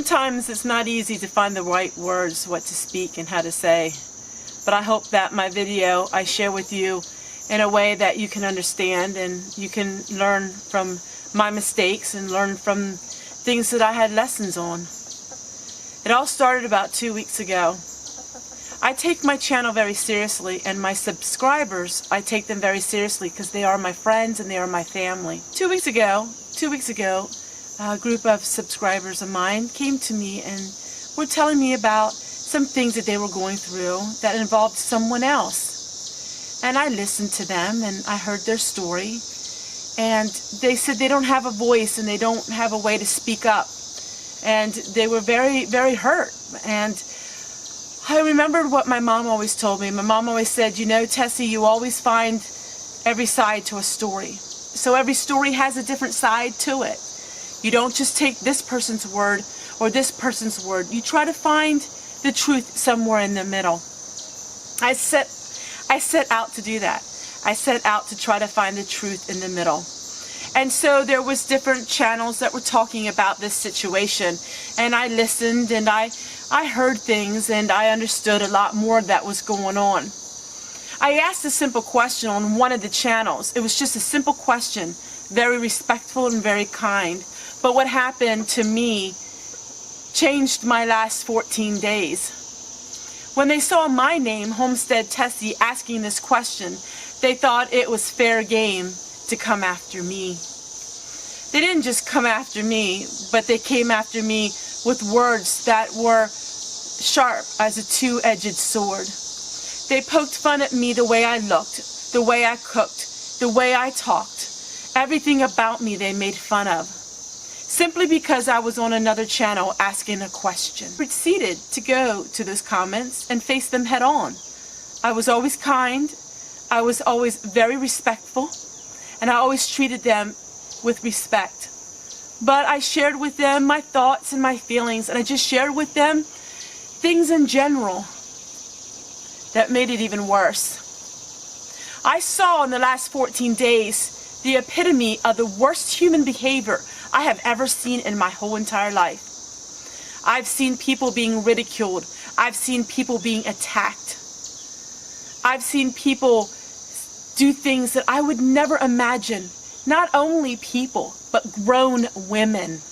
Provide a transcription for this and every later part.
Sometimes it's not easy to find the right words, what to speak and how to say. But I hope that my video I share with you in a way that you can understand and you can learn from my mistakes and learn from things that I had lessons on. It all started about 2 weeks ago. I take my channel very seriously, and my subscribers, I take them very seriously because they are my friends and they are my family. 2 weeks ago, a group of subscribers of mine came to me and were telling me about some things that they were going through that involved someone else. And I listened to them and I heard their story. And they said they don't have a voice and they don't have a way to speak up. And they were very, very hurt. And I remembered what my mom always told me. My mom always said, you know, Tessie, you always find every side to a story. So every story has a different side to it. You don't just take this person's word or this person's word. You try to find the truth somewhere in the middle. I set out to do that. I set out to try to find the truth in the middle. And so there was different channels that were talking about this situation. And I listened and I heard things and I understood a lot more that was going on. I asked a simple question on one of the channels. It was just a simple question, very respectful and very kind. But what happened to me changed my last 14 days. When they saw my name, Homestead Tessie, asking this question, they thought it was fair game to come after me. They didn't just come after me, but they came after me with words that were sharp as a two-edged sword. They poked fun at me the way I looked, the way I cooked, the way I talked. Everything about me they made fun of. Simply because I was on another channel asking a question. I proceeded to go to those comments and face them head on. I was always kind, I was always very respectful, and I always treated them with respect. But I shared with them my thoughts and my feelings, and I just shared with them things in general that made it even worse. I saw in the last 14 days the epitome of the worst human behavior I have ever seen in my whole entire life. I've seen people being ridiculed. I've seen people being attacked. I've seen people do things that I would never imagine. Not only people, but grown women.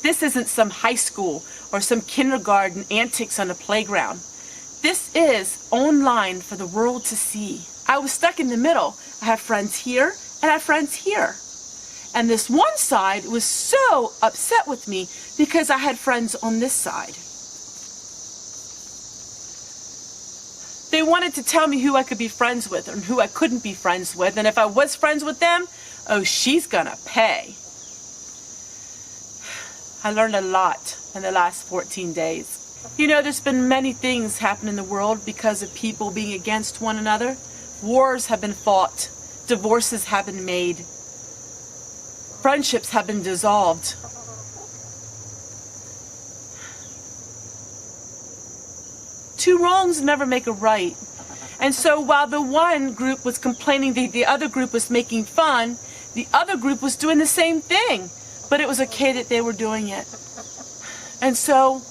This isn't some high school or some kindergarten antics on a playground. This is online for the world to see. I was stuck in the middle. I have friends here and I have friends here. And this one side was so upset with me because I had friends on this side. They wanted to tell me who I could be friends with and who I couldn't be friends with. And if I was friends with them, oh, she's gonna pay. I learned a lot in the last 14 days. You know, there's been many things happen in the world because of people being against one another. Wars have been fought. Divorces have been made. Friendships have been dissolved. Two wrongs never make a right. And so while the one group was complaining that the other group was making fun, the other group was doing the same thing. But it was okay that they were doing it. And so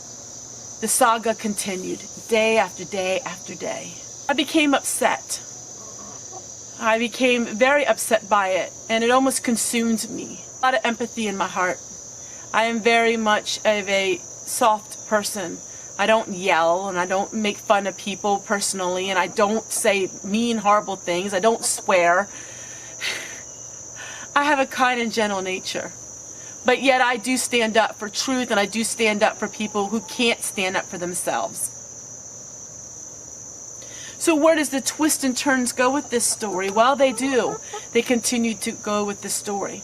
the saga continued, day after day after day. I became upset. I became very upset by it, and it almost consumed me. A lot of empathy in my heart. I am very much of a soft person. I don't yell, and I don't make fun of people personally, and I don't say mean, horrible things. I don't swear. I have a kind and gentle nature. But yet I do stand up for truth, and I do stand up for people who can't stand up for themselves. So where does the twists and turns go with this story? Well, they do. They continue to go with the story.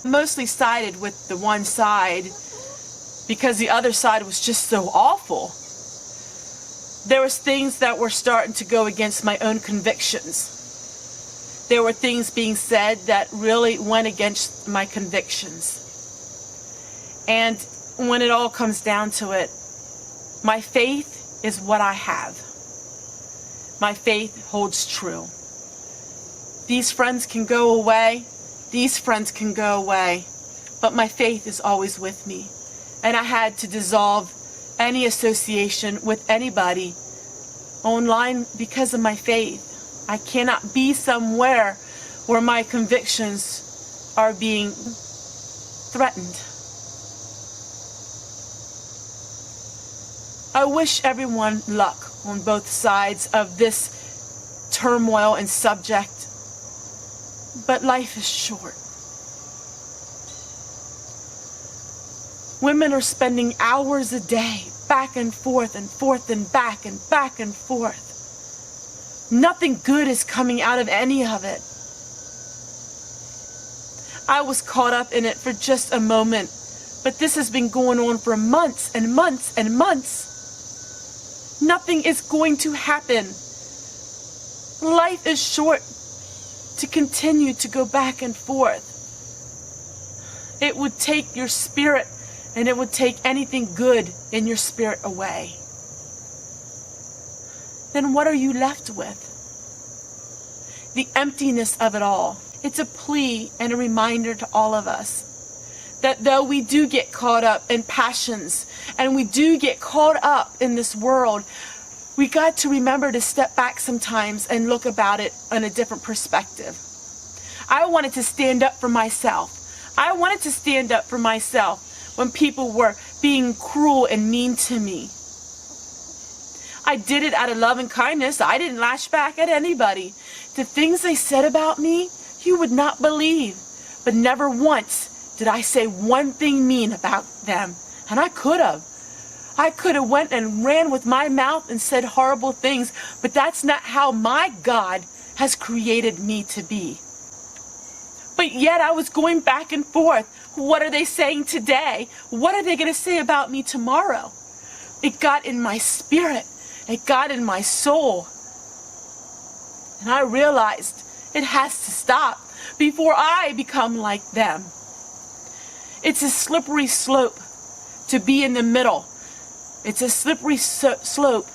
Mostly sided with the one side because the other side was just so awful. There was things that were starting to go against my own convictions. There were things being said that really went against my convictions. And when it all comes down to it, my faith is what I have. My faith holds true. These friends can go away. These friends can go away. but my faith is always with me. And I had to dissolve any association with anybody online because of my faith. I cannot be somewhere where my convictions are being threatened. I wish everyone luck on both sides of this turmoil and subject, but life is short. Women are spending hours a day back and forth and forth and back and forth. Nothing good is coming out of any of it. I was caught up in it for just a moment, but this has been going on for months and months and months. Nothing is going to happen. Life is short to continue to go back and forth. It would take your spirit, and it would take anything good in your spirit away. Then what are you left with? The emptiness of it all. It's a plea and a reminder to all of us that though we do get caught up in passions and we do get caught up in this world, we got to remember to step back sometimes and look about it in a different perspective. I wanted to stand up for myself. I wanted to stand up for myself when people were being cruel and mean to me. I did it out of love and kindness. I didn't lash back at anybody. The things they said about me, you would not believe. But never once did I say one thing mean about them. And I could have. I could have went and ran with my mouth and said horrible things, but that's not how my God has created me to be. But yet I was going back and forth. What are they saying today? What are they going to say about me tomorrow? It got in my spirit. It got in my soul. And I realized it has to stop before I become like them. It's a slippery slope to be in the middle. It's a slippery slope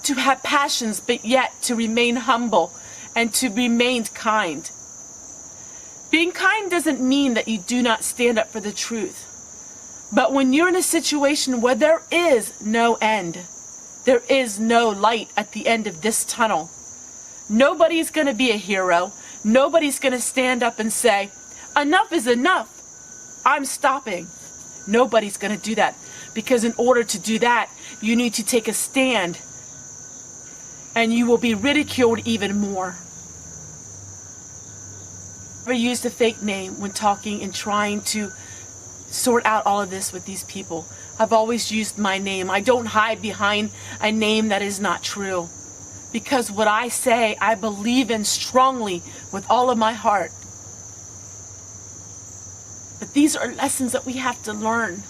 to have passions, but yet to remain humble and to remain kind. Being kind doesn't mean that you do not stand up for the truth. But when you're in a situation where there is no end, there is no light at the end of this tunnel, nobody's going to be a hero. Nobody's going to stand up and say, enough is enough. I'm stopping. Nobody's going to do that. Because in order to do that, you need to take a stand. And you will be ridiculed even more. I've never used a fake name when talking and trying to sort out all of this with these people. I've always used my name. I don't hide behind a name that is not true. Because what I say, I believe in strongly with all of my heart. But these are lessons that we have to learn.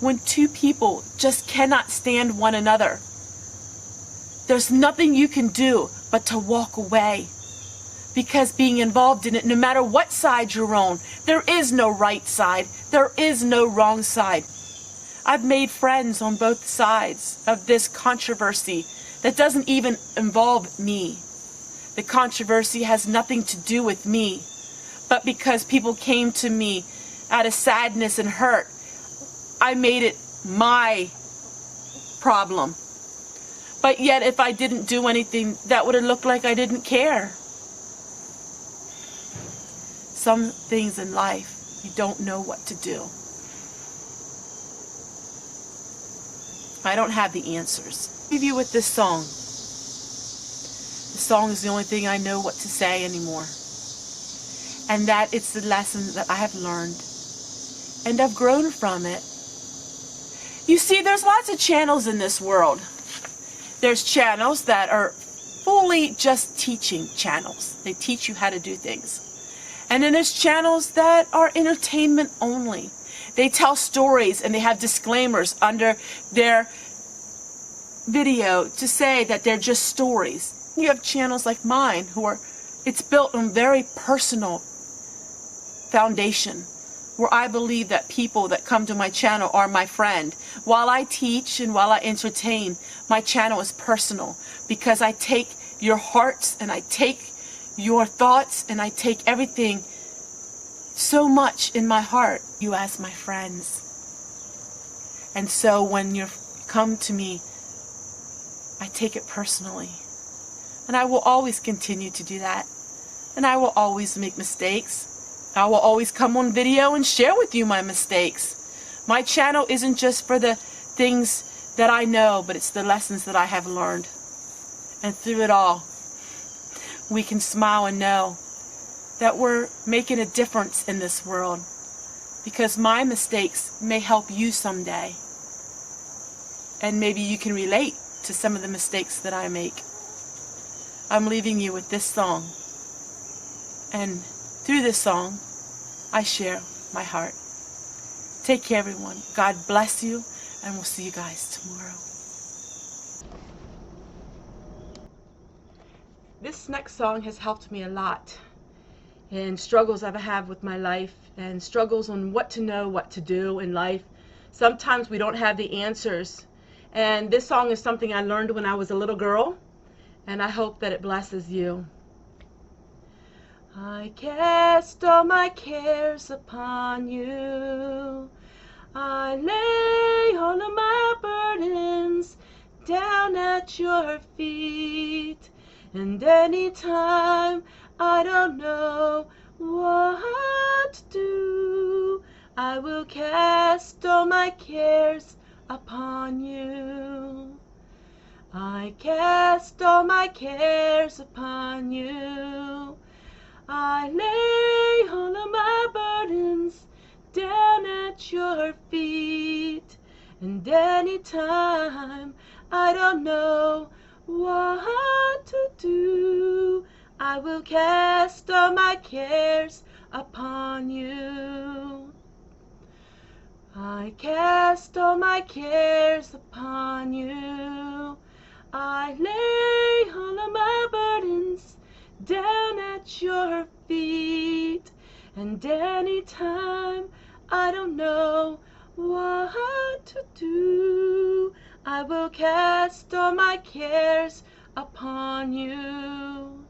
When two people just cannot stand one another, there's nothing you can do but to walk away. Because being involved in it, no matter what side you're on, there is no right side. There is no wrong side. I've made friends on both sides of this controversy that doesn't even involve me. The controversy has nothing to do with me. But because people came to me out of sadness and hurt, I made it my problem. But yet if I didn't do anything, that would have looked like I didn't care. Some things in life, you don't know what to do. I don't have the answers. I'll leave you with this song. The song is the only thing I know what to say anymore. And that it's the lesson that I have learned. And I've grown from it. You see, there's lots of channels in this world. There's channels that are fully just teaching channels. They teach you how to do things. And then there's channels that are entertainment only. They tell stories and they have disclaimers under their video to say that they're just stories. You have channels like mine who are, it's built on very personal foundation, where I believe that people that come to my channel are my friend. While I teach and while I entertain, my channel is personal because I take your hearts and I take your thoughts and I take everything so much in my heart, you as my friends. And so when you come to me, I take it personally. And I will always continue to do that. And I will always make mistakes. I will always come on video and share with you my mistakes. My channel isn't just for the things that I know, but it's the lessons that I have learned. And through it all, we can smile and know that we're making a difference in this world, because my mistakes may help you someday. And maybe you can relate to some of the mistakes that I make. I'm leaving you with this song. And through this song, I share my heart. Take care, everyone. God bless you, and we'll see you guys tomorrow. This next song has helped me a lot in struggles I've had with my life, and struggles on what to know, what to do in life. Sometimes we don't have the answers. And this song is something I learned when I was a little girl, and I hope that it blesses you. I cast all my cares upon you. I lay all of my burdens down at your feet. And anytime I don't know what to do, I will cast all my cares upon you. I cast all my cares upon you. I lay all of my burdens down at your feet. And anytime I don't know what to do, I will cast all my cares upon you. I cast all my cares upon you. I lay all of my burdens down at your feet. And anytime I don't know what to do, I will cast all my cares upon you.